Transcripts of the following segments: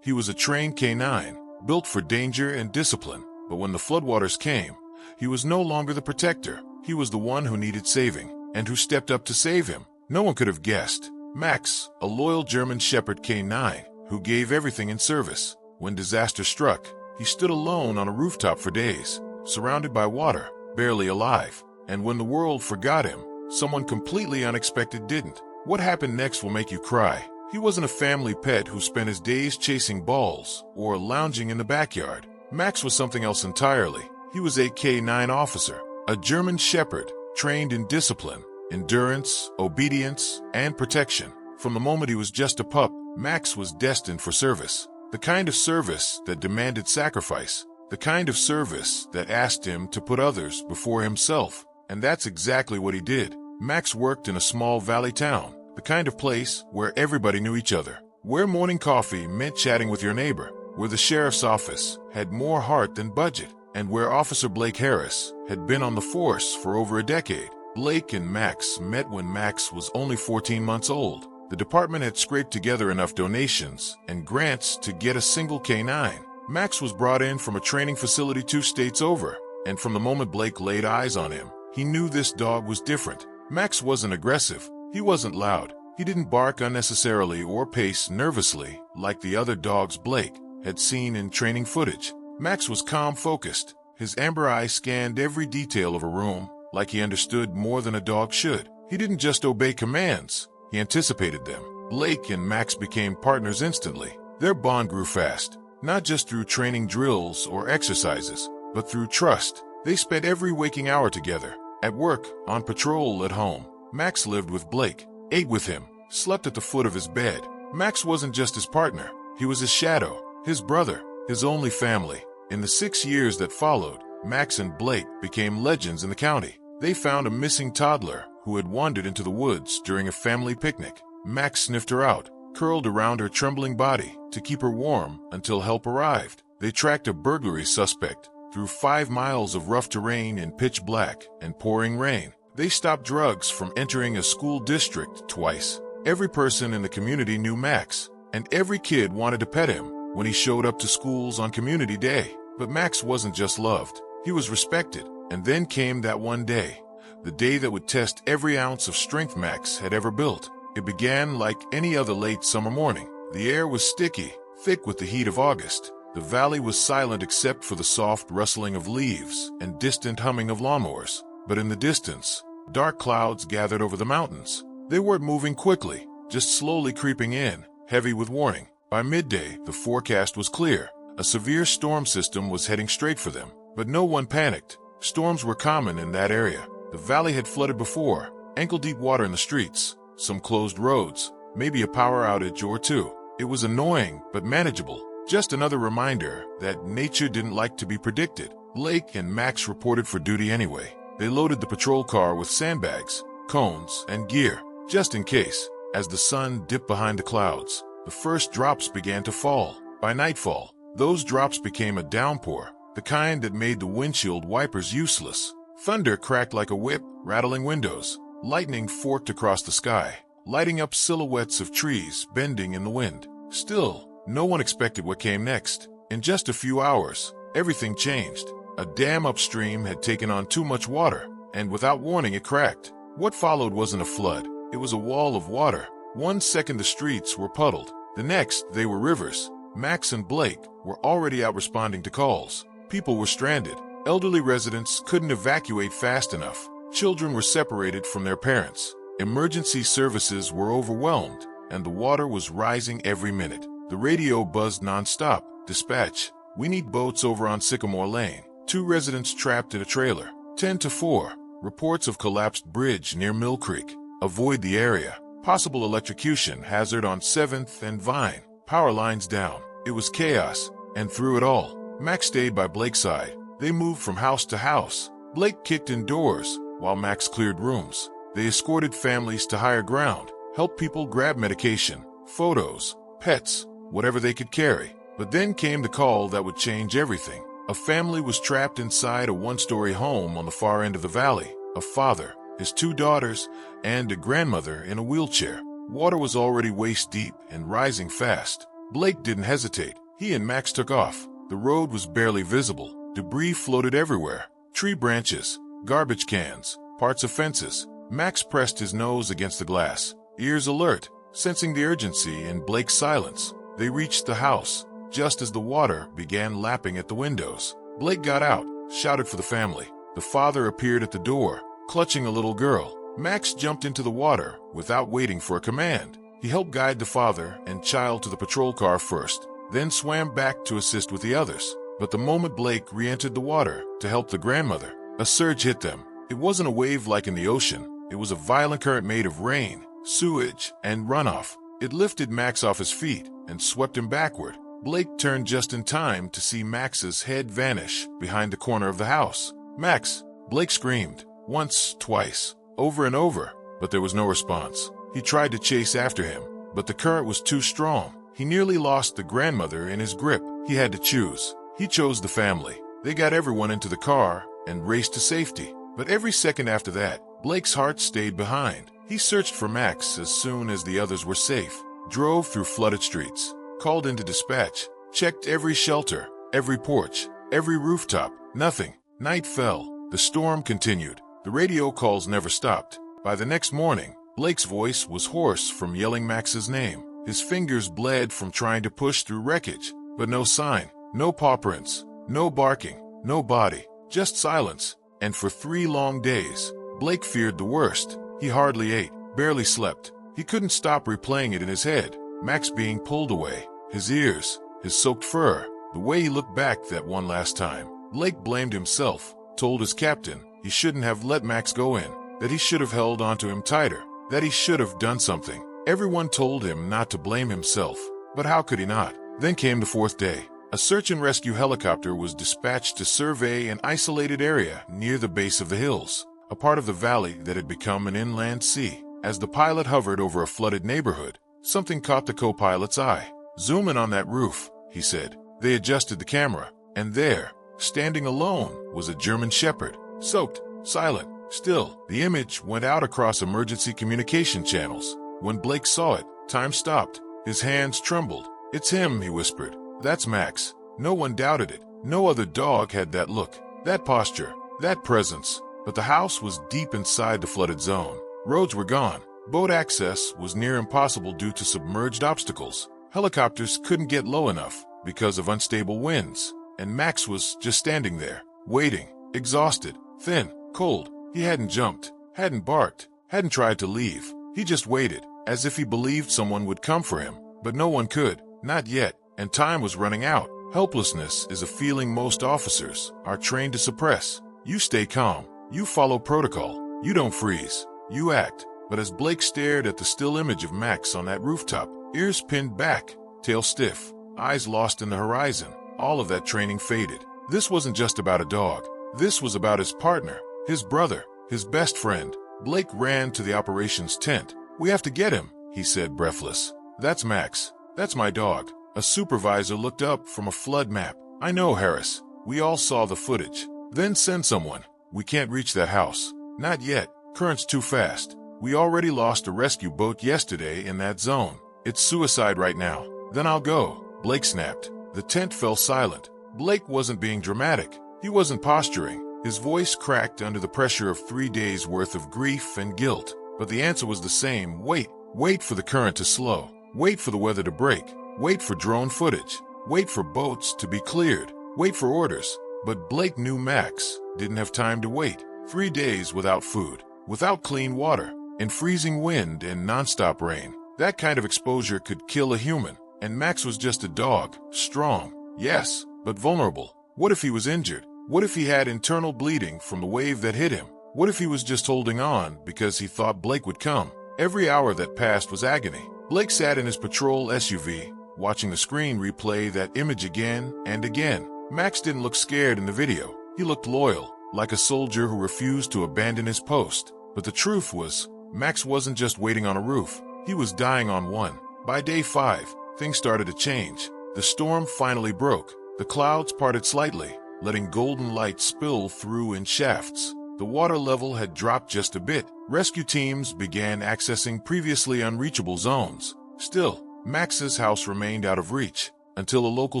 He was a trained canine, built for danger and discipline, but when the floodwaters came, he was no longer the protector. He was the one who needed saving, and who stepped up to save him. No one could have guessed. Max, a loyal German Shepherd canine, who gave everything in service. When disaster struck, he stood alone on a rooftop for days, surrounded by water, barely alive. And when the world forgot him, someone completely unexpected didn't. What happened next will make you cry. He wasn't a family pet who spent his days chasing balls or lounging in the backyard. Max was something else entirely. He was a K9 officer, a German Shepherd, trained in discipline, endurance, obedience, and protection. From the moment he was just a pup, Max was destined for service. The kind of service that demanded sacrifice. The kind of service that asked him to put others before himself. And that's exactly what he did. Max worked in a small valley town, the kind of place where everybody knew each other, where morning coffee meant chatting with your neighbor, where the sheriff's office had more heart than budget, and where Officer Blake Harris had been on the force for over a decade. Blake and Max met when Max was only 14 months old. The department had scraped together enough donations and grants to get a single canine. Max was brought in from a training facility 2 states over, and from the moment Blake laid eyes on him, he knew this dog was different. Max wasn't aggressive. He wasn't loud. He didn't bark unnecessarily or pace nervously like the other dogs Blake had seen in training footage. Max was calm, focused. His amber eye scanned every detail of a room like he understood more than a dog should. He didn't just obey commands. He anticipated them. Blake and Max became partners instantly. Their bond grew fast, not just through training drills or exercises, but through trust. They spent every waking hour together, at work, on patrol, at home. Max lived with Blake, ate with him, slept at the foot of his bed. Max wasn't just his partner. He was his shadow, his brother, his only family. In the 6 years that followed, Max and Blake became legends in the county. They found a missing toddler who had wandered into the woods during a family picnic. Max sniffed her out, curled around her trembling body to keep her warm until help arrived. They tracked a burglary suspect through 5 miles of rough terrain in pitch black and pouring rain. They stopped drugs from entering a school district twice. Every person in the community knew Max, and every kid wanted to pet him when he showed up to schools on community day. But Max wasn't just loved, he was respected. And then came that one day, the day that would test every ounce of strength Max had ever built. It began like any other late summer morning. The air was sticky, thick with the heat of August. The valley was silent except for the soft rustling of leaves and distant humming of lawnmowers. But in the distance, dark clouds gathered over the mountains. They weren't moving quickly, just slowly creeping in, heavy with warning. By midday, the forecast was clear. A severe storm system was heading straight for them. But no one panicked. Storms were common in that area. The valley had flooded before, ankle-deep water in the streets, some closed roads, maybe a power outage or two. It was annoying, but manageable. Just another reminder that nature didn't like to be predicted. Blake and Max reported for duty anyway. They loaded the patrol car with sandbags, cones, and gear, just in case. As the sun dipped behind the clouds, the first drops began to fall. By nightfall, those drops became a downpour, the kind that made the windshield wipers useless. Thunder cracked like a whip, rattling windows. Lightning forked across the sky, lighting up silhouettes of trees bending in the wind. Still, no one expected what came next. In just a few hours, everything changed. A dam upstream had taken on too much water, and without warning it cracked. What followed wasn't a flood, it was a wall of water. One second the streets were puddled, the next they were rivers. Max and Blake were already out responding to calls. People were stranded. Elderly residents couldn't evacuate fast enough. Children were separated from their parents. Emergency services were overwhelmed, and the water was rising every minute. The radio buzzed nonstop. Dispatch, we need boats over on Sycamore Lane. 2 residents trapped in a trailer. 10-4. Reports of collapsed bridge near Mill Creek. Avoid the area. Possible electrocution hazard on 7th and Vine. Power lines down. It was chaos, and through it all, Max stayed by Blake's side. They moved from house to house. Blake kicked in doors, while Max cleared rooms. They escorted families to higher ground, helped people grab medication, photos, pets, whatever they could carry. But then came the call that would change everything. A family was trapped inside a 1-story home on the far end of the valley. A father, his 2 daughters, and a grandmother in a wheelchair. Water was already waist deep and rising fast. Blake didn't hesitate. He and Max took off. The road was barely visible. Debris floated everywhere. Tree branches, garbage cans, parts of fences. Max pressed his nose against the glass, ears alert, sensing the urgency in Blake's silence. They reached the house, just as the water began lapping at the windows. Blake got out, shouted for the family. The father appeared at the door, clutching a little girl. Max jumped into the water without waiting for a command. He helped guide the father and child to the patrol car first, then swam back to assist with the others. But the moment Blake re-entered the water to help the grandmother, a surge hit them. It wasn't a wave like in the ocean. It was a violent current made of rain, sewage, and runoff. It lifted Max off his feet and swept him backward. Blake turned just in time to see Max's head vanish behind the corner of the house. "Max!" Blake screamed, once, twice, over and over, but there was no response. He tried to chase after him, but the current was too strong. He nearly lost the grandmother in his grip. He had to choose. He chose the family. They got everyone into the car and raced to safety. But every second after that, Blake's heart stayed behind. He searched for Max as soon as the others were safe, drove through flooded streets, called into dispatch, checked every shelter, every porch, every rooftop. Nothing. Night fell. The storm continued. The radio calls never stopped. By the next morning, Blake's voice was hoarse from yelling Max's name. His fingers bled from trying to push through wreckage. But no sign, no paw prints, no barking, no body, just silence. And for 3 long days, Blake feared the worst. He hardly ate, barely slept. He couldn't stop replaying it in his head. Max being pulled away, his ears, his soaked fur, the way he looked back that one last time. Blake blamed himself, told his captain he shouldn't have let Max go in, that he should have held onto him tighter, that he should have done something. Everyone told him not to blame himself, but how could he not? Then came the 4th day. A search and rescue helicopter was dispatched to survey an isolated area near the base of the hills, a part of the valley that had become an inland sea. As the pilot hovered over a flooded neighborhood, something caught the co-pilot's eye. "Zoom in on that roof," he said. They adjusted the camera, and there, standing alone, was a German shepherd, soaked, silent, still. The image went out across emergency communication channels. When Blake saw it, time stopped. His hands trembled. "It's him," he whispered. "That's Max." No one doubted it. No other dog had that look, that posture, that presence. But the house was deep inside the flooded zone. Roads were gone. Boat access was near impossible due to submerged obstacles. Helicopters couldn't get low enough because of unstable winds. And Max was just standing there, waiting, exhausted, thin, cold. He hadn't jumped, hadn't barked, hadn't tried to leave. He just waited, as if he believed someone would come for him. But no one could, not yet, and time was running out. Helplessness is a feeling most officers are trained to suppress. You stay calm, you follow protocol, you don't freeze, you act. But as Blake stared at the still image of Max on that rooftop, ears pinned back, tail stiff, eyes lost in the horizon, all of that training faded. This wasn't just about a dog. This was about his partner, his brother, his best friend. Blake ran to the operations tent. "We have to get him," he said, breathless. "That's Max. That's my dog." A supervisor looked up from a flood map. "I know, Harris. We all saw the footage." "Then send someone. We can't reach that house. Not yet. Current's too fast. We already lost a rescue boat yesterday in that zone. It's suicide right now." "Then I'll go," Blake snapped. The tent fell silent. Blake wasn't being dramatic. He wasn't posturing. His voice cracked under the pressure of 3 days' worth of grief and guilt. But the answer was the same. Wait. Wait for the current to slow. Wait for the weather to break. Wait for drone footage. Wait for boats to be cleared. Wait for orders. But Blake knew Max didn't have time to wait. 3 days without food, without clean water, in freezing wind and nonstop rain. That kind of exposure could kill a human. And Max was just a dog, strong, yes, but vulnerable. What if he was injured? What if he had internal bleeding from the wave that hit him? What if he was just holding on because he thought Blake would come? Every hour that passed was agony. Blake sat in his patrol SUV, watching the screen replay that image again and again. Max didn't look scared in the video. He looked loyal, like a soldier who refused to abandon his post. But the truth was, Max wasn't just waiting on a roof. He was dying on one. By day 5, things started to change. The storm finally broke. The clouds parted slightly, letting golden light spill through in shafts. The water level had dropped just a bit. Rescue teams began accessing previously unreachable zones. Still, Max's house remained out of reach until a local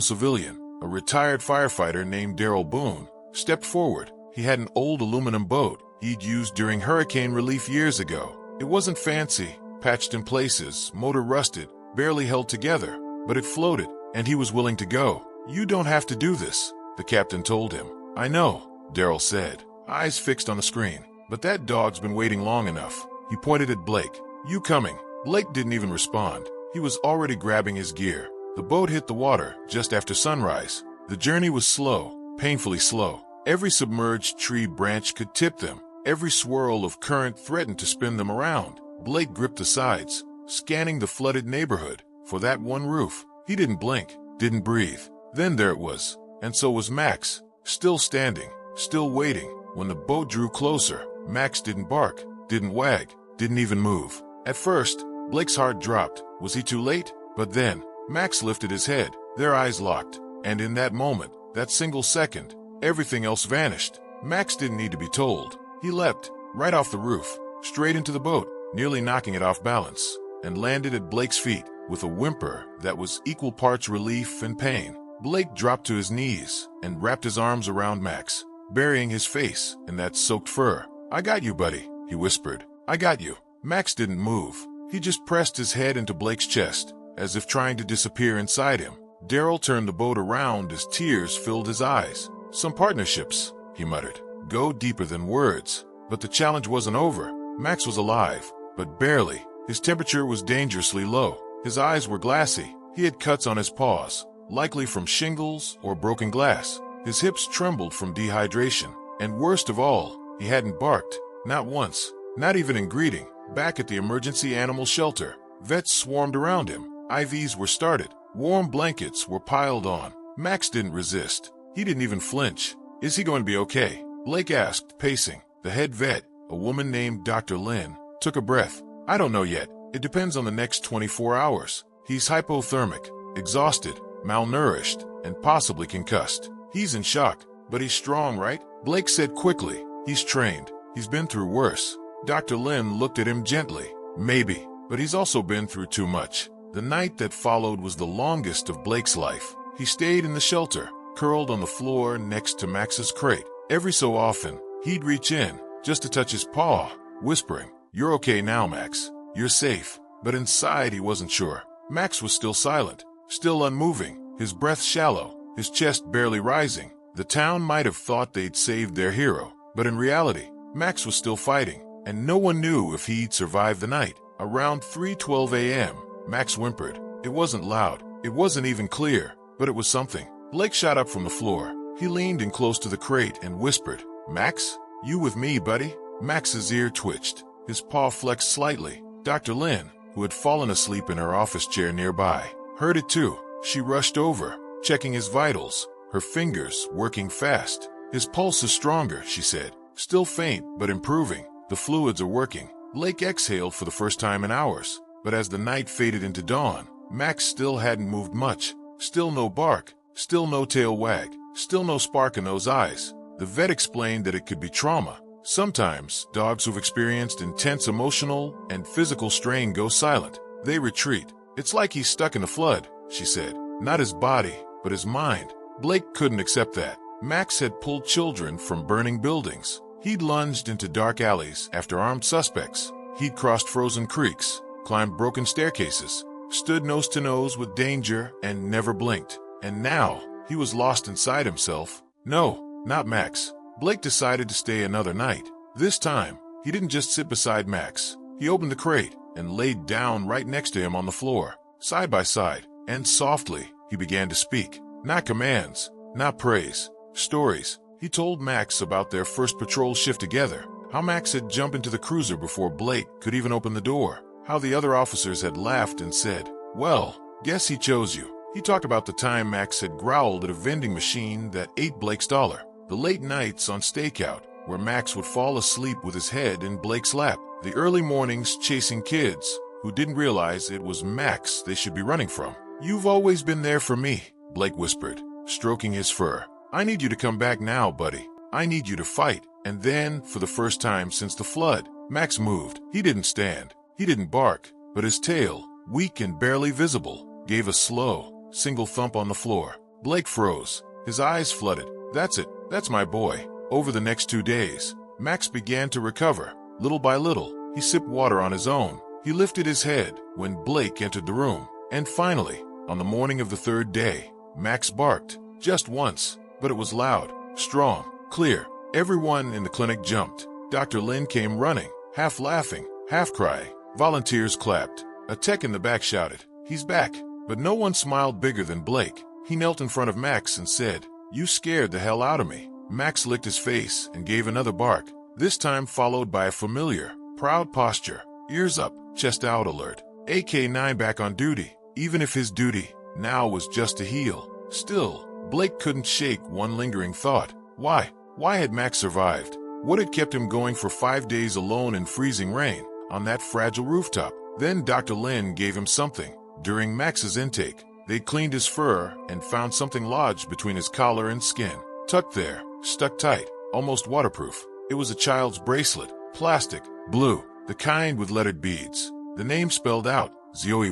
civilian, a retired firefighter named Daryl Boone, stepped forward. He had an old aluminum boat he'd used during hurricane relief years ago. It wasn't fancy, patched in places, motor rusted, barely held together, but it floated, and he was willing to go. "You don't have to do this," the captain told him. "I know," Daryl said, eyes fixed on the screen. "But that dog's been waiting long enough." He pointed at Blake. "You coming?" Blake didn't even respond. He was already grabbing his gear. The boat hit the water just after sunrise. The journey was slow, painfully slow. Every submerged tree branch could tip them. Every swirl of current threatened to spin them around. Blake gripped the sides, scanning the flooded neighborhood for that one roof. He didn't blink, didn't breathe. Then there it was, and so was Max, still standing, still waiting. When the boat drew closer, Max didn't bark, didn't wag, didn't even move. At first, Blake's heart dropped. Was he too late? But then, Max lifted his head, their eyes locked, and in that moment, that single second, everything else vanished. Max didn't need to be told. He leapt, right off the roof, straight into the boat, nearly knocking it off balance, and landed at Blake's feet with a whimper that was equal parts relief and pain. Blake dropped to his knees and wrapped his arms around Max, burying his face in that soaked fur. "I got you, buddy," he whispered. "I got you." Max didn't move. He just pressed his head into Blake's chest, as if trying to disappear inside him. Daryl turned the boat around as tears filled his eyes. "Some partnerships," he muttered, "go deeper than words." But the challenge wasn't over. Max was alive, but barely. His temperature was dangerously low. His eyes were glassy. He had cuts on his paws, likely from shingles or broken glass. His hips trembled from dehydration. And worst of all, he hadn't barked. Not once. Not even in greeting. Back at the emergency animal shelter, vets swarmed around him. IVs were started. Warm blankets were piled on. Max didn't resist. He didn't even flinch. "Is he going to be okay?" Blake asked, pacing. The head vet, a woman named Dr. Lynn, took a breath. "I don't know yet. It depends on the next 24 hours. He's hypothermic, exhausted, malnourished, and possibly concussed. He's in shock, but he's strong, right?" Blake said quickly. "He's trained. He's been through worse." Dr. Lynn looked at him gently. "Maybe, but he's also been through too much." The night that followed was the longest of Blake's life. He stayed in the shelter, curled on the floor next to Max's crate. Every so often, he'd reach in, just to touch his paw, whispering, "You're okay now, Max. You're safe." But inside he wasn't sure. Max was still silent, still unmoving, his breath shallow, his chest barely rising. The town might have thought they'd saved their hero, but in reality, Max was still fighting, and no one knew if he'd survive the night. Around 3:12 a.m., Max whimpered. It wasn't loud, it wasn't even clear, but it was something. Blake shot up from the floor. He leaned in close to the crate and whispered, "Max, you with me, buddy?" Max's ear twitched. His paw flexed slightly. Dr. Lynn, who had fallen asleep in her office chair nearby, heard it too. She rushed over, checking his vitals, her fingers working fast. "His pulse is stronger," she said. "Still faint, but improving. The fluids are working." Blake exhaled for the first time in hours. But as the night faded into dawn, Max still hadn't moved much. Still no bark, still no tail wag, still no spark in those eyes. The vet explained that it could be trauma. Sometimes, dogs who've experienced intense emotional and physical strain go silent. They retreat. "It's like he's stuck in a flood," she said. "Not his body, but his mind." Blake couldn't accept that. Max had pulled children from burning buildings. He'd lunged into dark alleys after armed suspects. He'd crossed frozen creeks, climbed broken staircases, stood nose to nose with danger, and never blinked. And now, he was lost inside himself. No, not Max. Blake decided to stay another night. This time, he didn't just sit beside Max. He opened the crate and laid down right next to him on the floor, side by side, and softly, he began to speak. Not commands, not praise, stories. He told Max about their first patrol shift together, how Max had jumped into the cruiser before Blake could even open the door, how the other officers had laughed and said, "Well, guess he chose you." He talked about the time Max had growled at a vending machine that ate Blake's dollar, the late nights on stakeout where Max would fall asleep with his head in Blake's lap, the early mornings chasing kids who didn't realize it was Max they should be running from. "You've always been there for me," Blake whispered, stroking his fur. "I need you to come back now, buddy. I need you to fight." And then, for the first time since the flood, Max moved. He didn't stand. He didn't bark, but his tail, weak and barely visible, gave a slow, single thump on the floor. Blake froze. His eyes flooded. That's it. That's my boy. Over the next 2 days, Max began to recover. Little by little, he sipped water on his own. He lifted his head when Blake entered the room. And finally, on the morning of the 3rd day, Max barked. Just once, but it was loud, strong, clear. Everyone in the clinic jumped. Dr. Lin came running, half laughing, half crying. Volunteers clapped. A tech in the back shouted, "He's back." But no one smiled bigger than Blake. He knelt in front of Max and said, "You scared the hell out of me." Max licked his face and gave another bark, this time followed by a familiar, proud posture. Ears up, chest out alert. AK-9 back on duty, even if his duty now was just to heal. Still, Blake couldn't shake one lingering thought. Why? Why had Max survived? What had kept him going for 5 days alone in freezing rain, on that fragile rooftop? Then Dr. Lin gave him something. During Max's intake, they cleaned his fur and found something lodged between his collar and skin. Tucked there, stuck tight, almost waterproof. It was a child's bracelet, plastic, blue, the kind with lettered beads. The name spelled out, Zoe.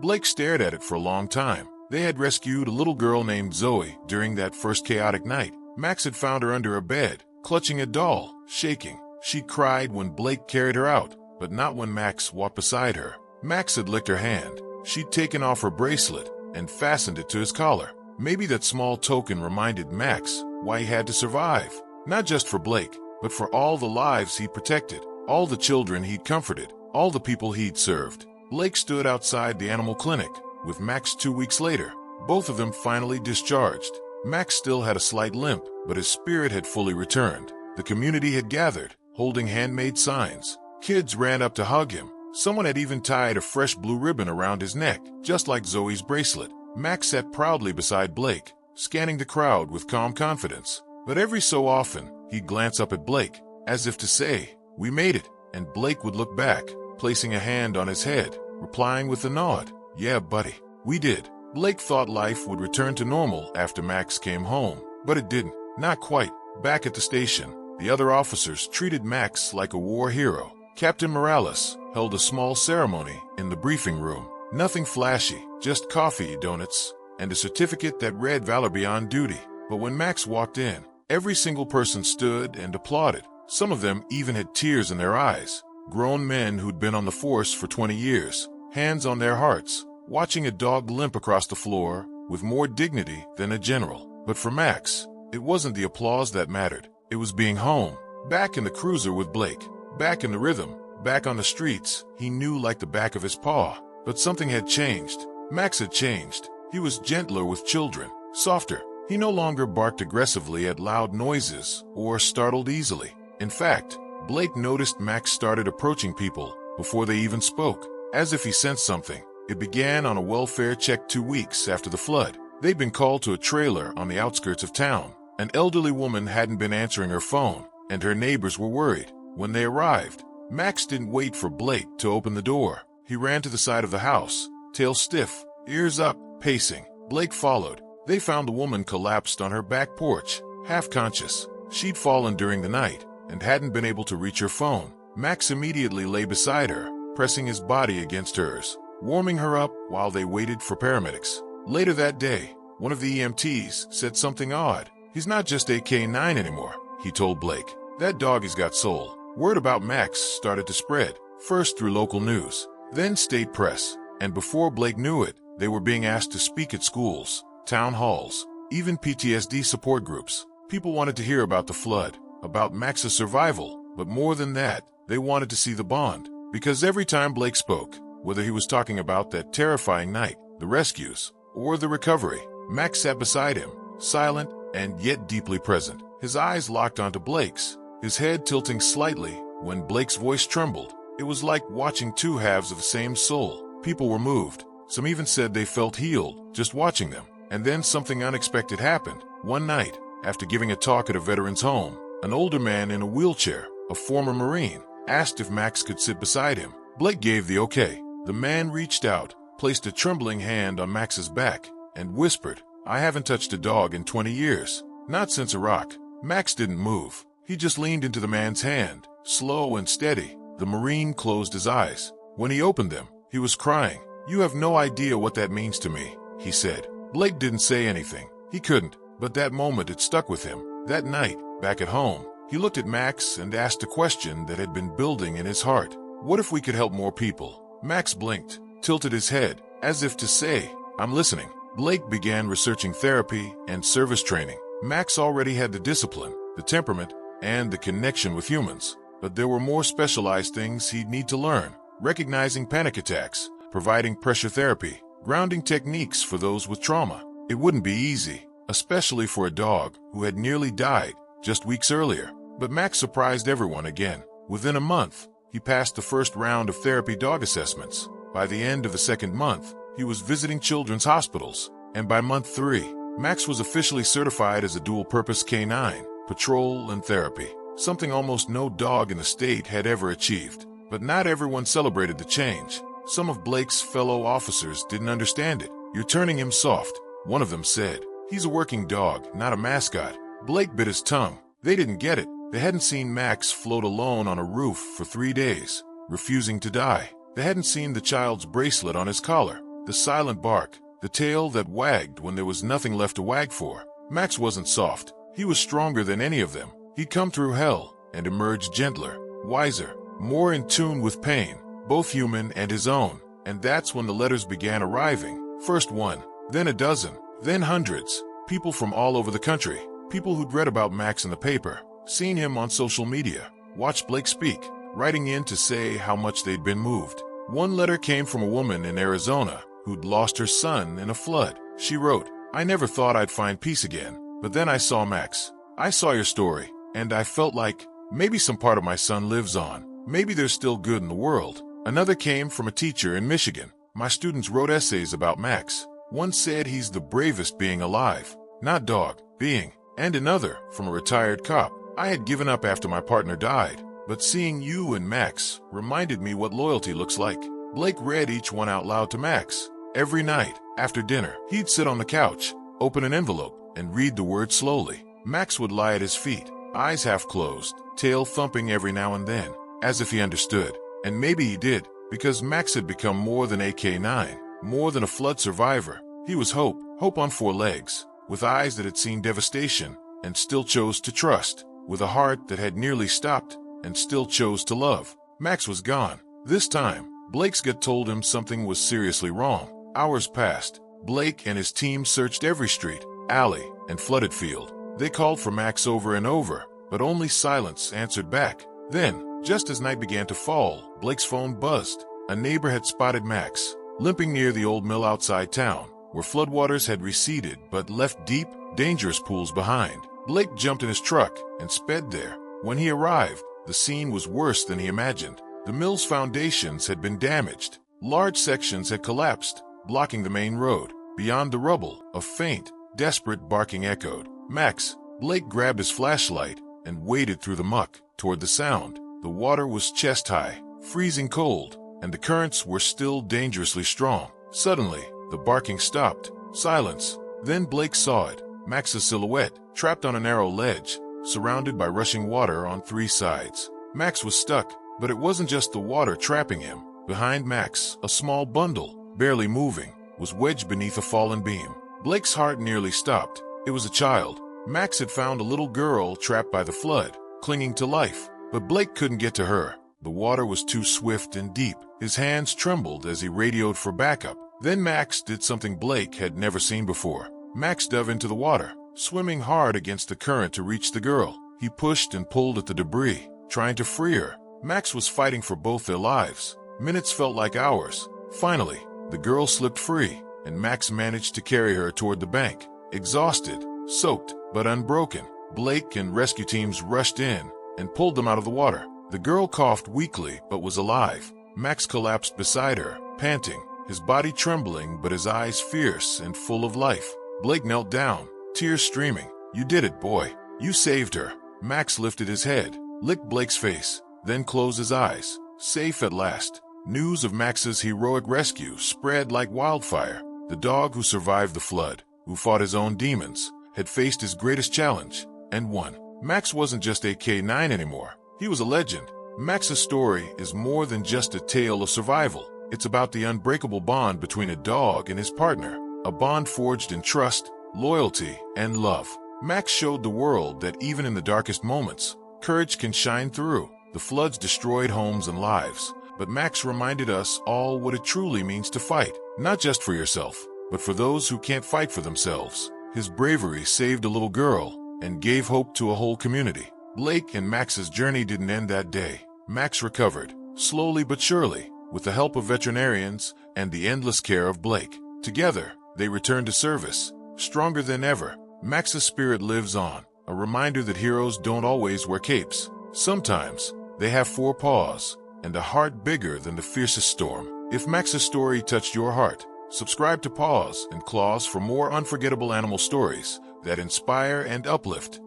Blake stared at it for a long time. They had rescued a little girl named Zoe during that first chaotic night. Max had found her under a bed, clutching a doll, shaking. She cried when Blake carried her out, but not when Max walked beside her. Max had licked her hand. She'd taken off her bracelet and fastened it to his collar. Maybe that small token reminded Max why he had to survive. Not just for Blake, but for all the lives he'd protected, all the children he'd comforted, all the people he'd served. Blake stood outside the animal clinic with Max 2 weeks later, both of them finally discharged. Max still had a slight limp, but his spirit had fully returned. The community had gathered, holding handmade signs. Kids ran up to hug him. Someone had even tied a fresh blue ribbon around his neck, just like Zoe's bracelet. Max sat proudly beside Blake, scanning the crowd with calm confidence. But every so often, he'd glance up at Blake, as if to say, "We made it." And Blake would look back, placing a hand on his head, replying with a nod, "Yeah, buddy, we did." Blake thought life would return to normal after Max came home, but it didn't. Not quite. Back at the station, the other officers treated Max like a war hero. Captain Morales held a small ceremony in the briefing room. Nothing flashy, just coffee, donuts, and a certificate that read Valor Beyond Duty. But when Max walked in, every single person stood and applauded. Some of them even had tears in their eyes. Grown men who'd been on the force for 20 years, hands on their hearts, watching a dog limp across the floor with more dignity than a general. But for Max, it wasn't the applause that mattered. It was being home, back in the cruiser with Blake, back in the rhythm, back on the streets he knew like the back of his paw. But something had changed. Max had changed. He was gentler with children, softer. He no longer barked aggressively at loud noises or startled easily. In fact, Blake noticed Max started approaching people before they even spoke, as if he sensed something. It began on a welfare check 2 weeks after the flood. They'd been called to a trailer on the outskirts of town. An elderly woman hadn't been answering her phone, and her neighbors were worried. When they arrived, Max didn't wait for Blake to open the door. He ran to the side of the house, tail stiff, ears up, pacing. Blake followed. They found the woman collapsed on her back porch, half conscious. She'd fallen during the night and hadn't been able to reach her phone. Max immediately lay beside her, pressing his body against hers, warming her up while they waited for paramedics. Later that day, one of the EMTs said something odd. "He's not just AK-9 anymore," he told Blake. "That dog has got soul." Word about Max started to spread, first through local news, then state press, and before Blake knew it, they were being asked to speak at schools, town halls, even PTSD support groups. People wanted to hear about the flood, about Max's survival, but more than that, they wanted to see the bond. Because every time Blake spoke, whether he was talking about that terrifying night, the rescues, or the recovery, Max sat beside him, silent and yet deeply present. His eyes locked onto Blake's, his head tilting slightly when Blake's voice trembled. It was like watching two halves of the same soul. People were moved. Some even said they felt healed just watching them. And then something unexpected happened. One night, after giving a talk at a veteran's home, an older man in a wheelchair, a former Marine, asked if Max could sit beside him. Blake gave the okay. The man reached out, placed a trembling hand on Max's back, and whispered, "I haven't touched a dog in 20 years. Not since Iraq." Max didn't move. He just leaned into the man's hand, slow and steady. The Marine closed his eyes. When he opened them, he was crying. "You have no idea what that means to me," he said. Blake didn't say anything. He couldn't, but that moment it stuck with him. That night, back at home, he looked at Max and asked a question that had been building in his heart. What if we could help more people? Max blinked, tilted his head, as if to say, "I'm listening." Blake began researching therapy and service training. Max already had the discipline, the temperament, and the connection with humans. But there were more specialized things he'd need to learn. Recognizing panic attacks, providing pressure therapy, grounding techniques for those with trauma. It wouldn't be easy, especially for a dog who had nearly died just weeks earlier. But Max surprised everyone again. Within a month, he passed the first round of therapy dog assessments. By the end of the second month, he was visiting children's hospitals. And by month 3, Max was officially certified as a dual-purpose canine, patrol and therapy, something almost no dog in the state had ever achieved. But not everyone celebrated the change. Some of Blake's fellow officers didn't understand it. "You're turning him soft," one of them said. "He's a working dog, not a mascot." Blake bit his tongue. They didn't get it. They hadn't seen Max float alone on a roof for 3 days, refusing to die. They hadn't seen the child's bracelet on his collar, the silent bark, the tail that wagged when there was nothing left to wag for. Max wasn't soft. He was stronger than any of them. He'd come through hell and emerged gentler, wiser, more in tune with pain, both human and his own. And that's when the letters began arriving. First one, then a dozen, then hundreds. People from all over the country. People who'd read about Max in the paper, seen him on social media, watched Blake speak, writing in to say how much they'd been moved. One letter came from a woman in Arizona who'd lost her son in a flood. She wrote, "I never thought I'd find peace again, but then I saw Max. I saw your story, and I felt like maybe some part of my son lives on. Maybe there's still good in the world." Another came from a teacher in Michigan. "My students wrote essays about Max. One said he's the bravest being alive, not dog, being." And another from a retired cop. "I had given up after my partner died, but seeing you and Max reminded me what loyalty looks like." Blake read each one out loud to Max. Every night, after dinner, he'd sit on the couch, open an envelope, and read the words slowly. Max would lie at his feet, eyes half closed, tail thumping every now and then, as if he understood. And maybe he did, because Max had become more than a K9, more than a flood survivor. He was hope, hope on 4 legs, with eyes that had seen devastation and still chose to trust, with a heart that had nearly stopped and still chose to love. Max was gone. This time, Blake's gut told him something was seriously wrong. Hours passed. Blake and his team searched every street, alley, and flooded field. They called for Max over and over, but only silence answered back. Then, just as night began to fall, Blake's phone buzzed. A neighbor had spotted Max, limping near the old mill outside town, where floodwaters had receded but left deep, dangerous pools behind. Blake jumped in his truck and sped there. When he arrived, the scene was worse than he imagined. The mill's foundations had been damaged. Large sections had collapsed, blocking the main road. Beyond the rubble, a faint, desperate barking echoed. "Max!" Blake grabbed his flashlight and waded through the muck toward the sound. The water was chest-high, freezing cold, and the currents were still dangerously strong. Suddenly, the barking stopped. Silence. Then Blake saw it. Max's silhouette, trapped on a narrow ledge, surrounded by rushing water on 3 sides. Max was stuck, but it wasn't just the water trapping him. Behind Max, a small bundle, barely moving, was wedged beneath a fallen beam. Blake's heart nearly stopped. It was a child. Max had found a little girl trapped by the flood, clinging to life. But Blake couldn't get to her. The water was too swift and deep. His hands trembled as he radioed for backup. Then Max did something Blake had never seen before. Max dove into the water, swimming hard against the current to reach the girl. He pushed and pulled at the debris, trying to free her. Max was fighting for both their lives. Minutes felt like hours. Finally, the girl slipped free, and Max managed to carry her toward the bank. Exhausted, soaked, but unbroken, Blake and rescue teams rushed in and pulled them out of the water. The girl coughed weakly but was alive. Max collapsed beside her, panting, his body trembling but his eyes fierce and full of life. Blake knelt down, tears streaming. "You did it, boy. You saved her." Max lifted his head, licked Blake's face, then closed his eyes. Safe at last. News of Max's heroic rescue spread like wildfire. The dog who survived the flood, who fought his own demons, had faced his greatest challenge, and won. Max wasn't just a K9 anymore. He was a legend. Max's story is more than just a tale of survival. It's about the unbreakable bond between a dog and his partner, a bond forged in trust, loyalty, and love. Max showed the world that even in the darkest moments, courage can shine through. The floods destroyed homes and lives, but Max reminded us all what it truly means to fight, not just for yourself, but for those who can't fight for themselves. His bravery saved a little girl and gave hope to a whole community. Blake and Max's journey didn't end that day. Max recovered, slowly but surely, with the help of veterinarians and the endless care of Blake. Together, they returned to service, stronger than ever. Max's spirit lives on, a reminder that heroes don't always wear capes. Sometimes, they have 4 paws and a heart bigger than the fiercest storm. If Max's story touched your heart, subscribe to Paws and Claws for more unforgettable animal stories that inspire and uplift.